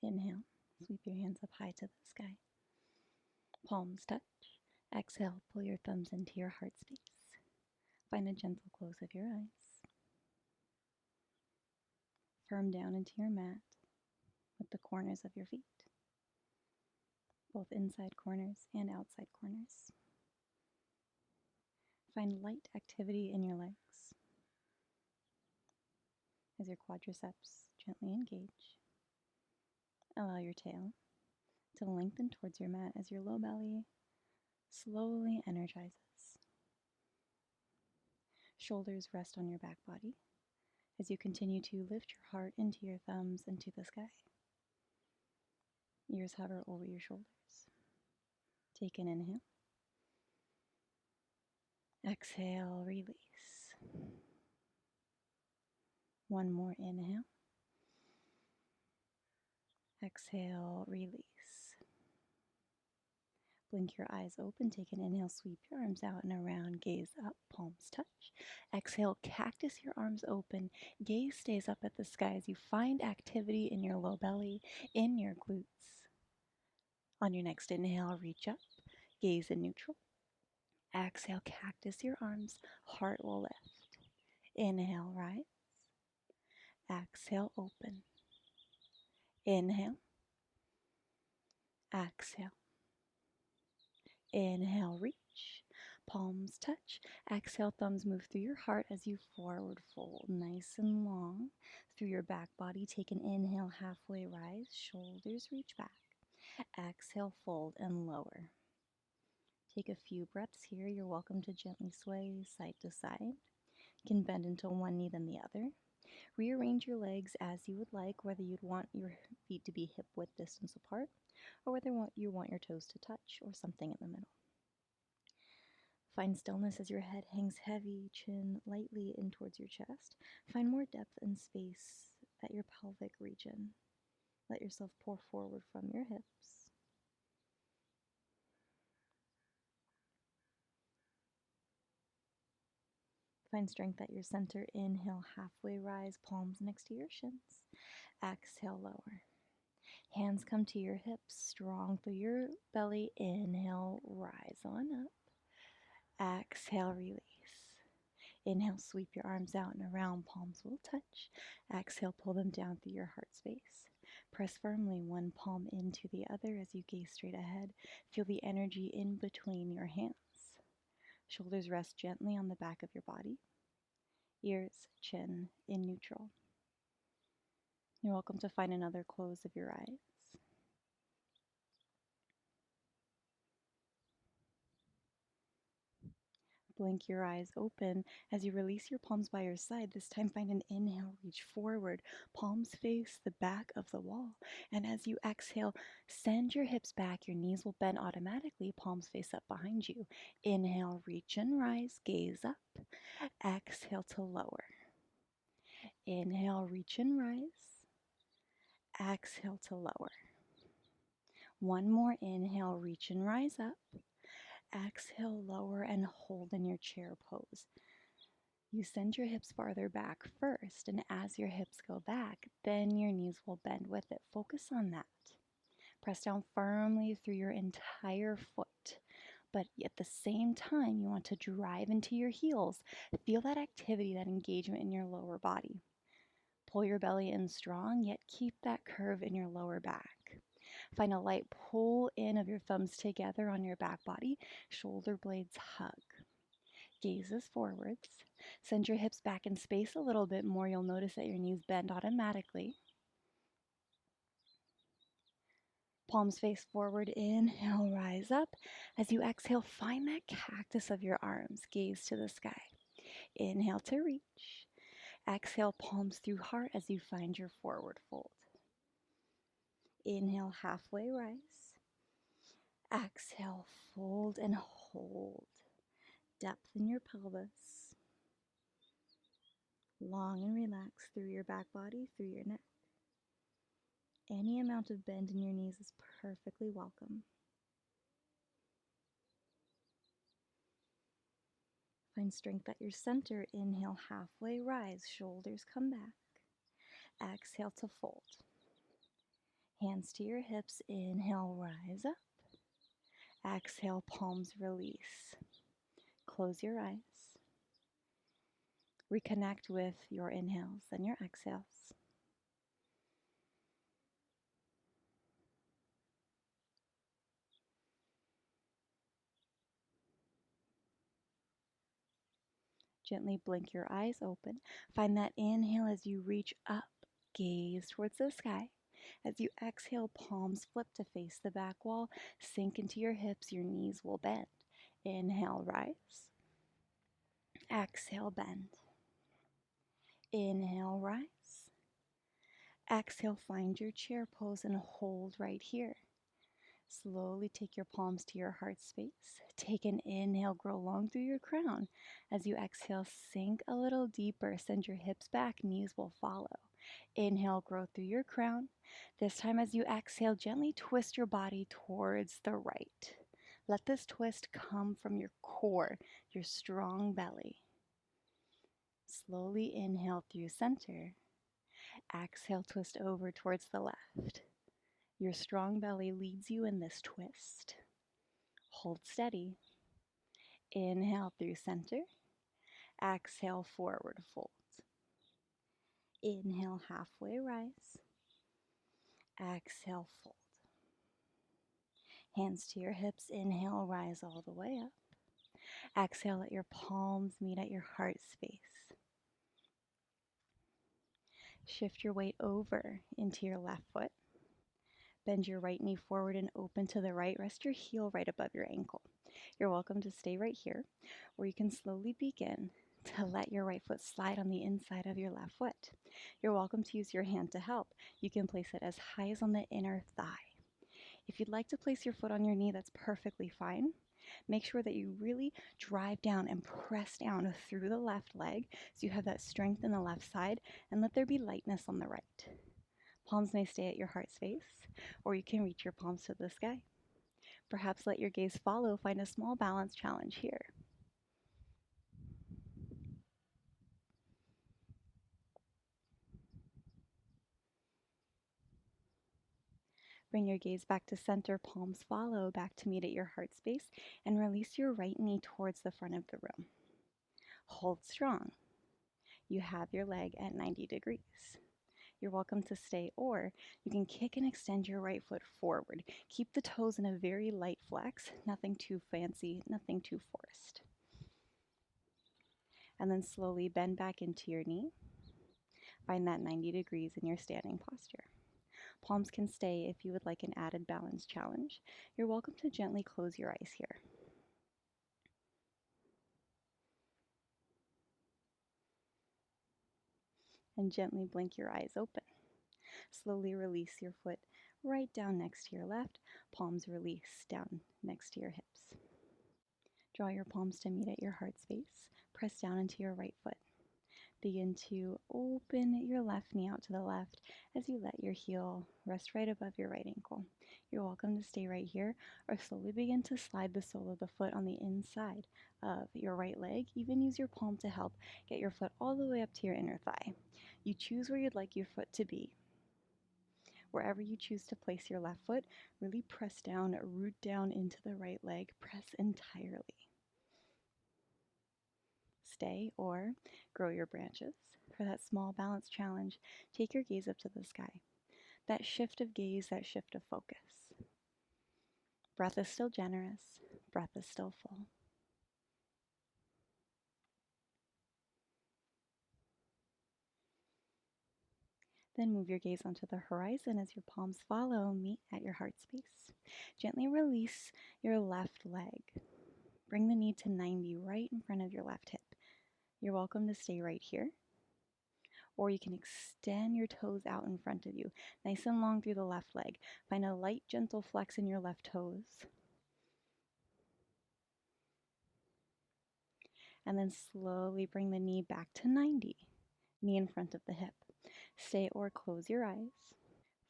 Inhale, sweep your hands up high to the sky. Palms touch. Exhale, pull your thumbs into your heart space. Find a gentle close of your eyes. Firm down into your mat with the corners of your feet, both inside corners and outside corners. Find light activity in your legs as your quadriceps gently engage. Allow your tail to lengthen towards your mat as your low belly slowly energizes. Shoulders rest on your back body as you continue to lift your heart into your thumbs and to the sky. Ears hover over your shoulders. Take an inhale. Exhale, release. One more inhale. Exhale, release. Blink your eyes open, take an inhale, sweep your arms out and around, gaze up, palms touch. Exhale, cactus your arms open, gaze stays up at the sky as you find activity in your low belly, in your glutes. On your next inhale, reach up, gaze in neutral. Exhale, cactus your arms, heart will lift. Inhale, rise. Exhale, open. Inhale. Exhale. Inhale, reach. Palms touch. Exhale, thumbs move through your heart as you forward fold, nice and long. Through your back body, take an inhale, halfway rise. Shoulders reach back. Exhale, fold and lower. Take a few breaths here. You're welcome to gently sway side to side. You can bend into one knee then the other. Rearrange your legs as you would like, whether you'd want your feet to be hip-width distance apart, or whether you want your toes to touch, or something in the middle. Find stillness as your head hangs heavy, chin lightly in towards your chest. Find more depth and space at your pelvic region. Let yourself pour forward from your hips. Find strength at your center. Inhale, halfway rise, palms next to your shins. Exhale, lower. Hands come to your hips, strong through your belly. Inhale, rise on up. Exhale, release. Inhale, sweep your arms out and around, palms will touch. Exhale, pull them down through your heart space. Press firmly one palm into the other as you gaze straight ahead. Feel the energy in between your hands. Shoulders rest gently on the back of your body. Ears, chin in neutral. You're welcome to find another close of your eyes. Blink your eyes open as you release your palms by your side. This time find an inhale, reach forward, palms face the back of the wall. And as you exhale, send your hips back, your knees will bend automatically, palms face up behind you. Inhale, reach and rise, gaze up. Exhale to lower. Inhale, reach and rise. Exhale to lower. One more inhale, reach and rise up. Exhale, lower and hold in your chair pose. You send your hips farther back first, and as your hips go back, then your knees will bend with it. Focus on that. Press down firmly through your entire foot, but at the same time, you want to drive into your heels. Feel that activity, that engagement in your lower body. Pull your belly in strong, yet keep that curve in your lower back. Find a light pull in of your thumbs together on your back body. Shoulder blades hug. Gazes forwards. Send your hips back in space a little bit more. You'll notice that your knees bend automatically. Palms face forward. Inhale, rise up. As you exhale, find that cactus of your arms. Gaze to the sky. Inhale to reach. Exhale, palms through heart as you find your forward fold. Inhale, halfway rise. Exhale, fold and hold. Depth in your pelvis. Long and relaxed through your back body, through your neck. Any amount of bend in your knees is perfectly welcome. Find strength at your center. Inhale, halfway rise. Shoulders come back. Exhale to fold. Hands to your hips, inhale, rise up. Exhale, palms release. Close your eyes. Reconnect with your inhales and your exhales. Gently blink your eyes open. Find that inhale as you reach up, gaze towards the sky. As you exhale, palms flip to face the back wall. Sink into your hips, your knees will bend. Inhale, rise. Exhale, bend. Inhale, rise. Exhale, find your chair pose and hold right here. Slowly take your palms to your heart space. Take an inhale, grow long through your crown. As you exhale, sink a little deeper. Send your hips back, knees will follow. Inhale, grow through your crown. This time as you exhale, gently twist your body towards the right. Let this twist come from your core, your strong belly. Slowly inhale through center. Exhale, twist over towards the left. Your strong belly leads you in this twist. Hold steady. Inhale through center. Exhale, forward fold. Inhale, halfway rise. Exhale, fold. Hands to your hips. Inhale, rise all the way up. Exhale, let your palms meet at your heart space. Shift your weight over into your left foot. Bend your right knee forward and open to the right. Rest your heel right above your ankle. You're welcome to stay right here, or you can slowly begin to let your right foot slide on the inside of your left foot. You're welcome to use your hand to help. You can place it as high as on the inner thigh. If you'd like to place your foot on your knee, that's perfectly fine. Make sure that you really drive down and press down through the left leg so you have that strength in the left side, and let there be lightness on the right. Palms may stay at your heart space, or you can reach your palms to the sky. Perhaps let your gaze follow. Find a small balance challenge here. Bring your gaze back to center, palms follow, back to meet at your heart space, and release your right knee towards the front of the room. Hold strong. You have your leg at 90 degrees. You're welcome to stay, or you can kick and extend your right foot forward. Keep the toes in a very light flex, nothing too fancy, nothing too forced. And then slowly bend back into your knee. Find that 90 degrees in your standing posture. Palms can stay if you would like an added balance challenge. You're welcome to gently close your eyes here. And gently blink your eyes open. Slowly release your foot right down next to your left. Palms release down next to your hips. Draw your palms to meet at your heart space. Press down into your right foot. Begin to open your left knee out to the left as you let your heel rest right above your right ankle. You're welcome to stay right here, or slowly begin to slide the sole of the foot on the inside of your right leg. Even use your palm to help get your foot all the way up to your inner thigh. You choose where you'd like your foot to be. Wherever you choose to place your left foot, really press down, root down into the right leg, press entirely. Stay or grow your branches. For that small balance challenge, take your gaze up to the sky. That shift of gaze, that shift of focus. Breath is still generous. Breath is still full. Then move your gaze onto the horizon as your palms follow, meet at your heart space. Gently release your left leg. Bring the knee to 90 right in front of your left hip. You're welcome to stay right here, or you can extend your toes out in front of you, nice and long through the left leg. Find a light, gentle flex in your left toes. And then slowly bring the knee back to 90, knee in front of the hip. Stay or close your eyes.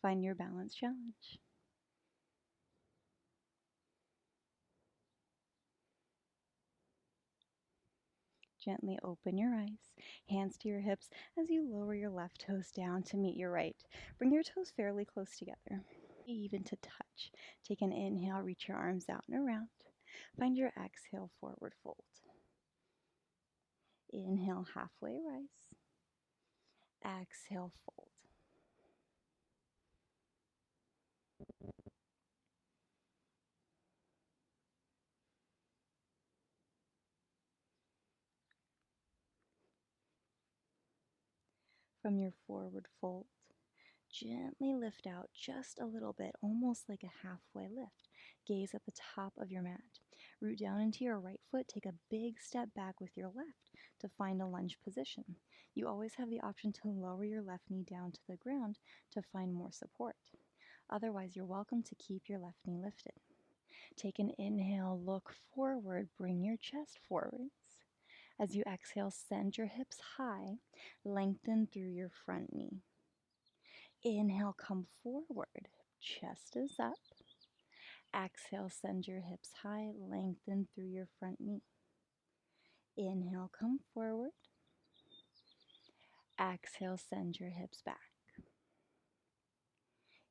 Find your balance challenge. Gently open your eyes, hands to your hips as you lower your left toes down to meet your right. Bring your toes fairly close together. even to touch. Take an inhale, reach your arms out and around. Find your exhale, forward fold. Inhale, halfway rise. Exhale, fold. From your forward fold, gently lift out just a little bit, almost like a halfway lift. Gaze at the top of your mat. Root down into your right foot. Take a big step back with your left to find a lunge position. You always have the option to lower your left knee down to the ground to find more support. Otherwise, you're welcome to keep your left knee lifted. Take an inhale, look forward, bring your chest forwards. As you exhale, send your hips high, lengthen through your front knee. Inhale, come forward, chest is up. Exhale, send your hips high, lengthen through your front knee. Inhale, come forward. Exhale, send your hips back.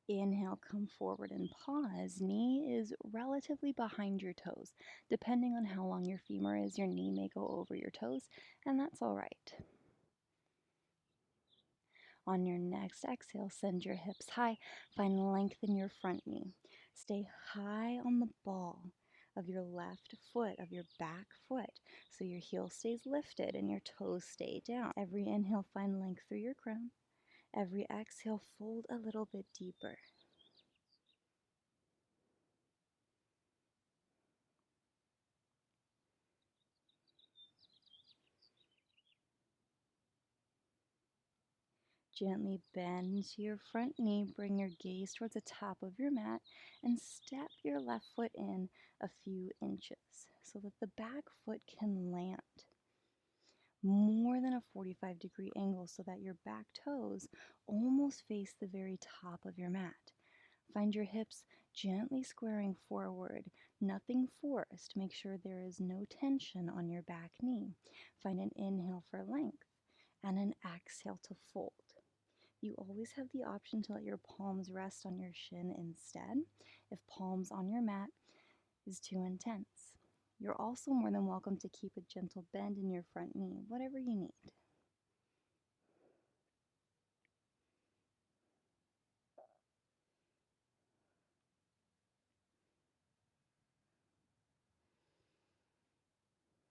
Inhale, come forward and pause. Knee is relatively behind your toes. Depending on how long your femur is, your knee may go over your toes, and that's all right. On your next exhale, send your hips high. Find length in your front knee. Stay high on the ball of your left foot, of your back foot, so your heel stays lifted and your toes stay down. Every inhale, find length through your crown. Every exhale, fold a little bit deeper. Gently bend your front knee, bring your gaze towards the top of your mat, and step your left foot in a few inches so that the back foot can land more than a 45-degree angle so that your back toes almost face the very top of your mat. Find your hips gently squaring forward, nothing forced. Make sure there is no tension on your back knee. Find an inhale for length and an exhale to fold. You always have the option to let your palms rest on your shin instead, if palms on your mat is too intense. You're also more than welcome to keep a gentle bend in your front knee, whatever you need.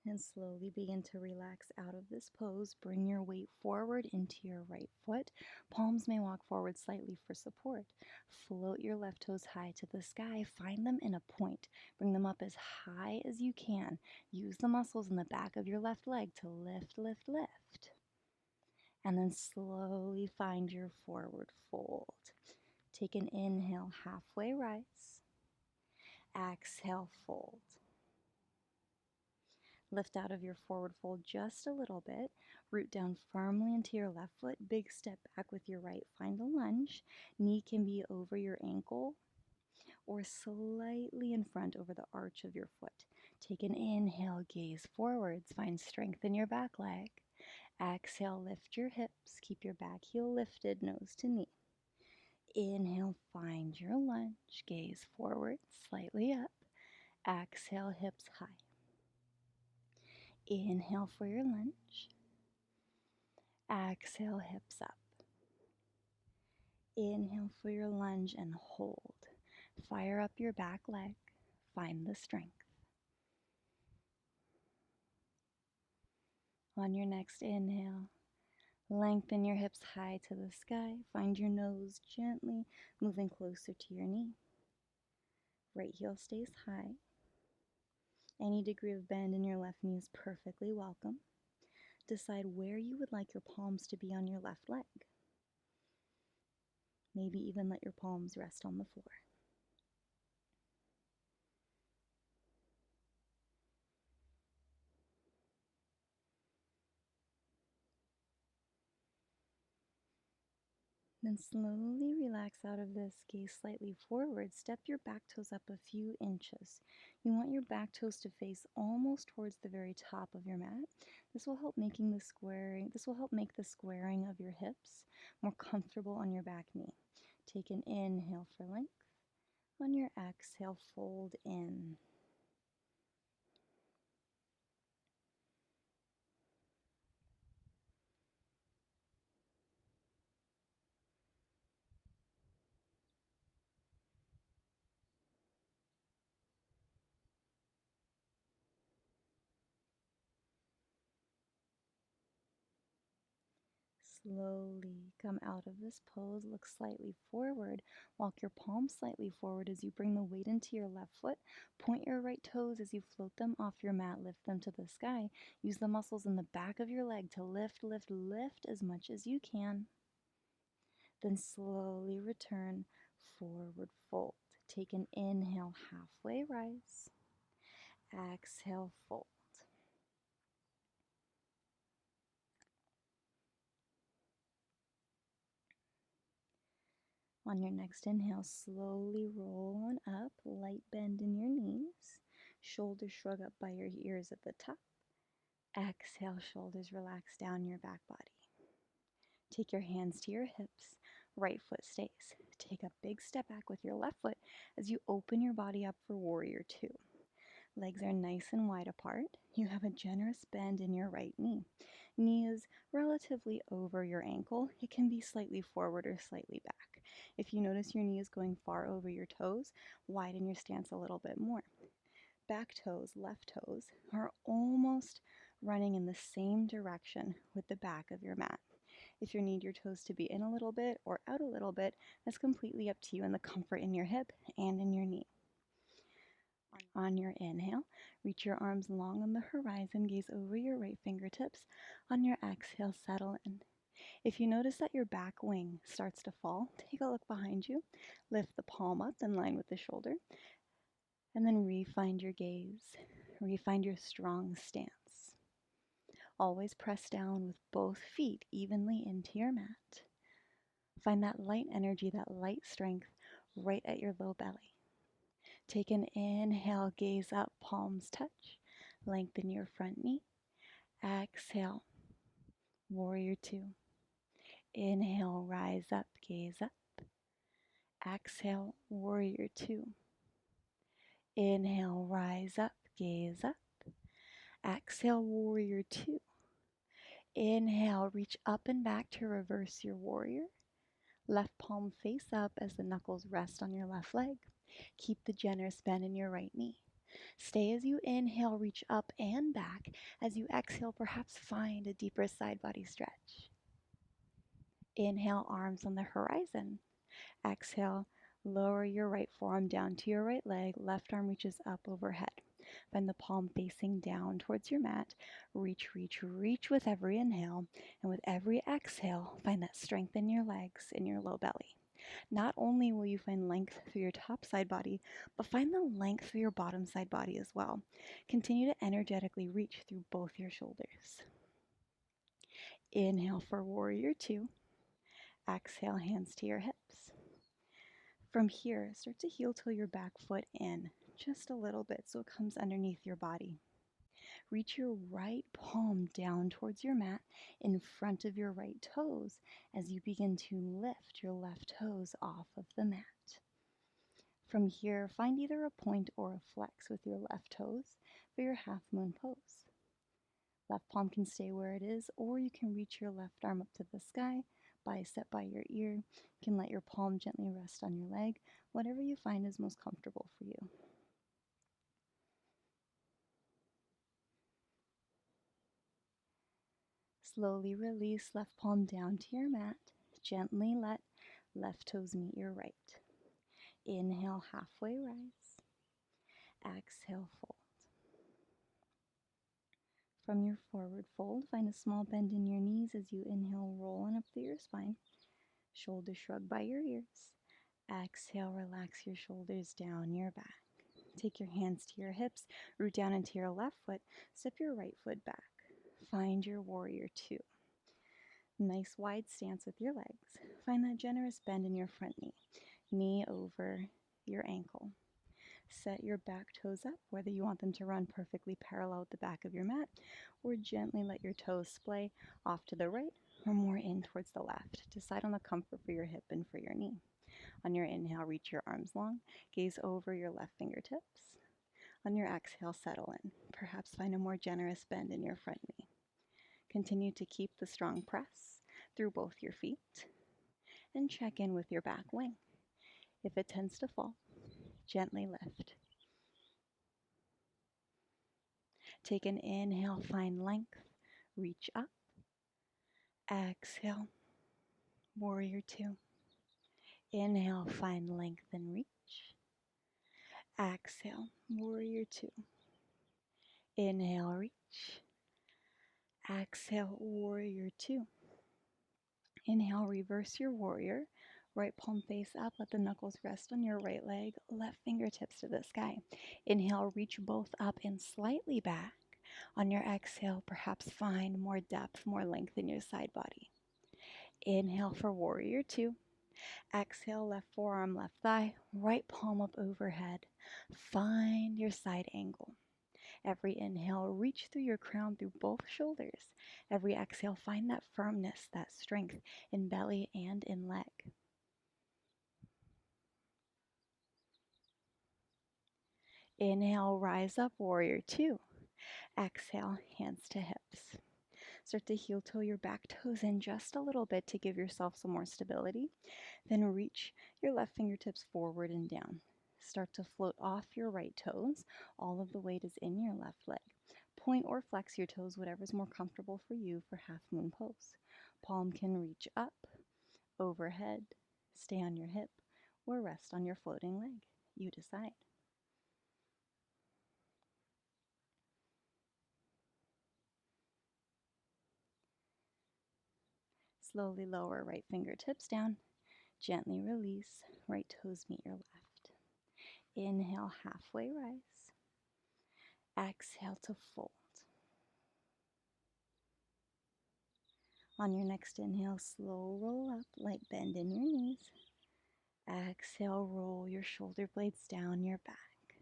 And slowly begin to relax out of this pose. Bring your weight forward into your right foot. Palms may walk forward slightly for support. Float your left toes high to the sky. Find them in a point. Bring them up as high as you can. Use the muscles in the back of your left leg to lift, lift, lift. And then slowly find your forward fold. Take an inhale, halfway rise. Exhale, fold. Lift out of your forward fold just a little bit. Root down firmly into your left foot. Big step back with your right. Find a lunge. Knee can be over your ankle or slightly in front over the arch of your foot. Take an inhale, gaze forwards. Find strength in your back leg. Exhale, lift your hips. Keep your back heel lifted, nose to knee. Inhale, find your lunge. Gaze forward, slightly up. Exhale, hips high. Inhale for your lunge. Exhale, hips up. Inhale for your lunge and hold. Fire up your back leg. Find the strength. On your next inhale, lengthen your hips high to the sky. Find your nose gently moving closer to your knee. Right heel stays high. Any degree of bend in your left knee is perfectly welcome. Decide where you would like your palms to be on your left leg. Maybe even let your palms rest on the floor. Then slowly relax out of this, gaze slightly forward. Step your back toes up a few inches. You want your back toes to face almost towards the very top of your mat. This will help make the squaring of your hips more comfortable on your back knee. Take an inhale for length. On your exhale, fold in. Slowly come out of this pose, look slightly forward. Walk your palms slightly forward as you bring the weight into your left foot. Point your right toes as you float them off your mat, lift them to the sky. Use the muscles in the back of your leg to lift, lift, lift as much as you can. Then slowly return, forward fold. Take an inhale, halfway rise. Exhale, fold. On your next inhale, slowly roll on up, light bend in your knees. Shoulders shrug up by your ears at the top. Exhale, shoulders relax down your back body. Take your hands to your hips. Right foot stays. Take a big step back with your left foot as you open your body up for warrior two. Legs are nice and wide apart. You have a generous bend in your right knee. Knee is relatively over your ankle. It can be slightly forward or slightly back. If you notice your knee is going far over your toes, widen your stance a little bit more. Back toes, left toes, are almost running in the same direction with the back of your mat. If you need your toes to be in a little bit or out a little bit, that's completely up to you and the comfort in your hip and in your knee. On your inhale, reach your arms long on the horizon, gaze over your right fingertips. On your exhale, settle in. If you notice that your back wing starts to fall, take a look behind you, lift the palm up in line with the shoulder, and then re-find your gaze, re-find your strong stance. Always press down with both feet evenly into your mat. Find that light energy, that light strength right at your low belly. Take an inhale, gaze up, palms touch. Lengthen your front knee. Exhale, warrior two. Inhale, rise up, gaze up. Exhale, warrior two. Inhale, rise up, gaze up. Exhale, warrior two. Inhale, reach up and back to reverse your warrior. Left palm face up as the knuckles rest on your left leg. Keep the generous bend in your right knee. Stay as you inhale, reach up and back. As you exhale, perhaps find a deeper side body stretch. Inhale, arms on the horizon. Exhale, lower your right forearm down to your right leg. Left arm reaches up overhead. Find the palm facing down towards your mat. Reach, reach, reach with every inhale. And with every exhale, find that strength in your legs, in your low belly. Not only will you find length through your top side body, but find the length through your bottom side body as well. Continue to energetically reach through both your shoulders. Inhale for warrior two. Exhale, hands to your hips. From here, start to heel toe your back foot in just a little bit so it comes underneath your body. Reach your right palm down towards your mat in front of your right toes as you begin to lift your left toes off of the mat. From here, find either a point or a flex with your left toes for your half moon pose. Left palm can stay where it is, or you can reach your left arm up to the sky, bicep by your ear. You can let your palm gently rest on your leg, whatever you find is most comfortable for you. Slowly release left palm down to your mat. Gently let left toes meet your right. Inhale, halfway rise. Exhale, fold. From your forward fold, find a small bend in your knees as you inhale, roll on up through your spine. Shoulders shrug by your ears. Exhale, relax your shoulders down your back. Take your hands to your hips, root down into your left foot, step your right foot back. Find your warrior two. Nice wide stance with your legs. Find that generous bend in your front knee. Knee over your ankle. Set your back toes up, whether you want them to run perfectly parallel with the back of your mat, or gently let your toes splay off to the right or more in towards the left. Decide on the comfort for your hip and for your knee. On your inhale, reach your arms long. Gaze over your left fingertips. On your exhale, settle in. Perhaps find a more generous bend in your front knee. Continue to keep the strong press through both your feet and check in with your back wing. If it tends to fall, gently lift. Take an inhale, find length, reach up. Exhale, warrior two. Inhale, find length and reach. Exhale, warrior two. Inhale, reach. Exhale, warrior two. Inhale, reverse your warrior. Right palm face up, let the knuckles rest on your right leg, left fingertips to the sky. Inhale, reach both up and slightly back. On your exhale, perhaps find more depth, more length in your side body. Inhale for warrior two. Exhale, left forearm, left thigh, right palm up overhead. Find your side angle. Every inhale, reach through your crown through both shoulders. Every exhale, find that firmness, that strength in belly and in leg. Inhale, rise up, warrior two. Exhale, hands to hips. Start to heel toe your back toes in just a little bit to give yourself some more stability. Then reach your left fingertips forward and down. Start to float off your right toes. All of the weight is in your left leg. Point or flex your toes, whatever's more comfortable for you for half moon pose. Palm can reach up, overhead, stay on your hip, or rest on your floating leg. You decide. Slowly lower right fingertips down. Gently release. Right toes meet your left. Inhale, halfway rise. Exhale to fold. On your next inhale, slow roll up, light bend in your knees. Exhale, roll your shoulder blades down your back.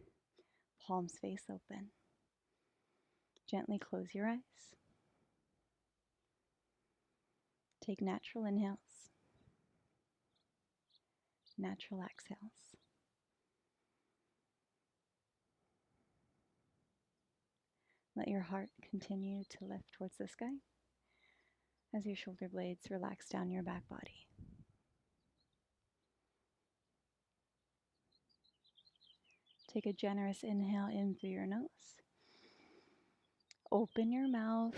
Palms face open. Gently close your eyes. Take natural inhales, natural exhales. Let your heart continue to lift towards the sky as your shoulder blades relax down your back body. Take a generous inhale in through your nose. Open your mouth.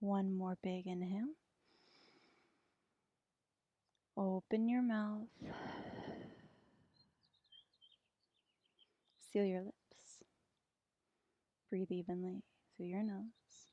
One more big inhale. Open your mouth. Seal your lips. Breathe evenly through your nose.